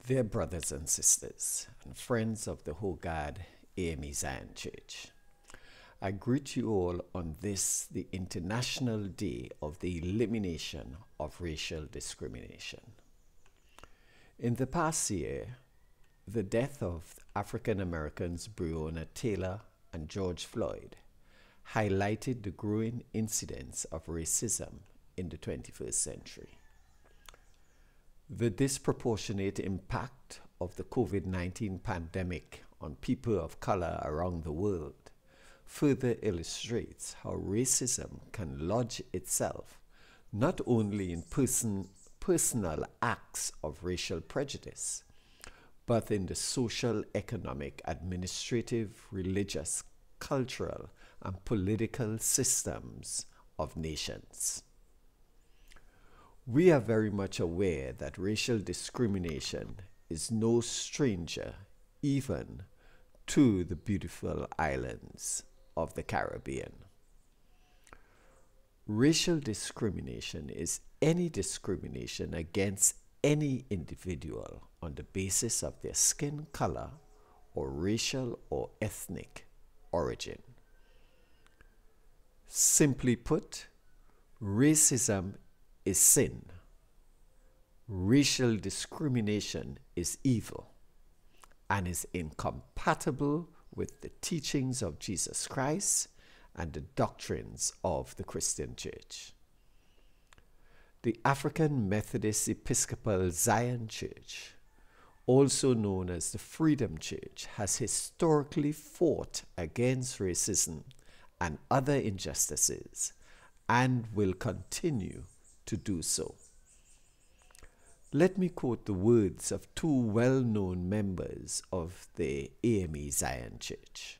Dear brothers and sisters and friends of the Hoggard AME Zion Church, I greet you all on this, the International Day of the Elimination of Racial Discrimination. In the past year, the death of African Americans Breonna Taylor and George Floyd highlighted the growing incidence of racism in the 21st century. The disproportionate impact of the COVID-19 pandemic on people of color around the world further illustrates how racism can lodge itself not only in personal acts of racial prejudice, but in the social, economic, administrative, religious, cultural, and political systems of nations. We are very much aware that racial discrimination is no stranger even to the beautiful islands of the Caribbean. Racial discrimination is any discrimination against any individual on the basis of their skin color or racial or ethnic origin. Simply put, racism is sin. Racial discrimination is evil and is incompatible with the teachings of Jesus Christ and the doctrines of the Christian Church. The African Methodist Episcopal Zion Church, also known as the Freedom Church, has historically fought against racism and other injustices and will continue to do so. Let me quote the words of two well-known members of the AME Zion Church.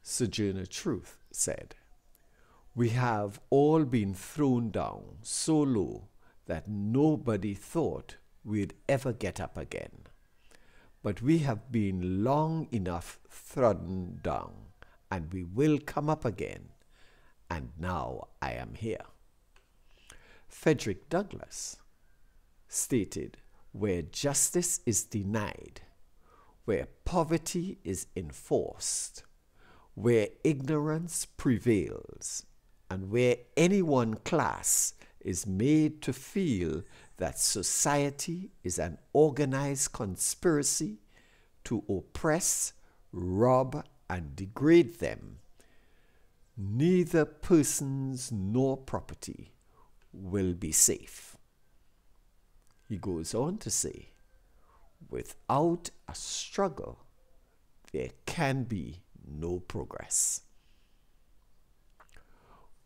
Sojourner Truth said, "We have all been thrown down so low that nobody thought we'd ever get up again. But we have been long enough trodden down, and we will come up again, and now I am here." Frederick Douglass stated, "Where justice is denied, where poverty is enforced, where ignorance prevails, and where any one class is made to feel that society is an organized conspiracy to oppress, rob, and degrade them, neither persons nor property will be safe." He goes on to say, "Without a struggle, there can be no progress."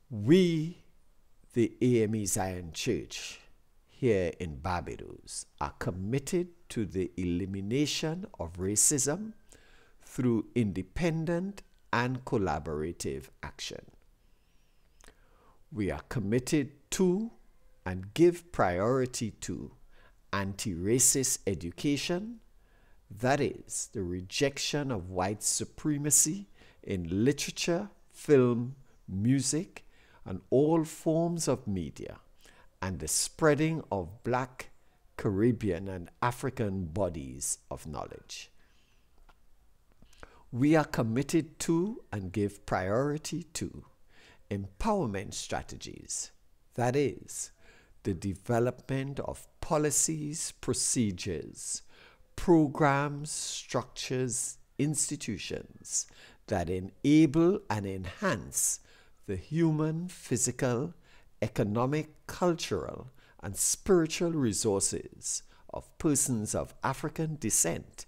We, the AME Zion Church here in Barbados, are committed to the elimination of racism through independent and collaborative action. We are committed to and give priority to anti-racist education, that is, the rejection of white supremacy in literature, film, music, and all forms of media, and the spreading of Black, Caribbean, and African bodies of knowledge. We are committed to and give priority to empowerment strategies, that is, the development of policies, procedures, programs, structures, institutions that enable and enhance the human, physical, economic, cultural, and spiritual resources of persons of African descent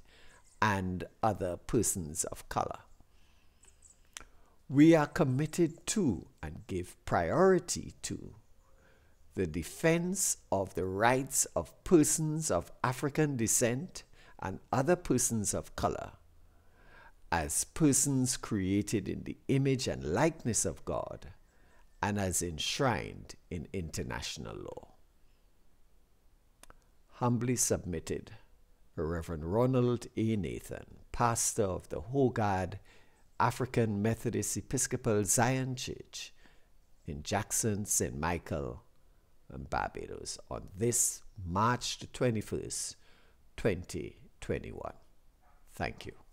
and other persons of color. We are committed to and give priority to the defense of the rights of persons of African descent and other persons of color as persons created in the image and likeness of God and as enshrined in international law. Humbly submitted, Reverend Ronald A. pastor of the Hoggard African Methodist Episcopal Zion Church in Jackson, St. Michael, and Barbados on this March the 21st, 2021. Thank you.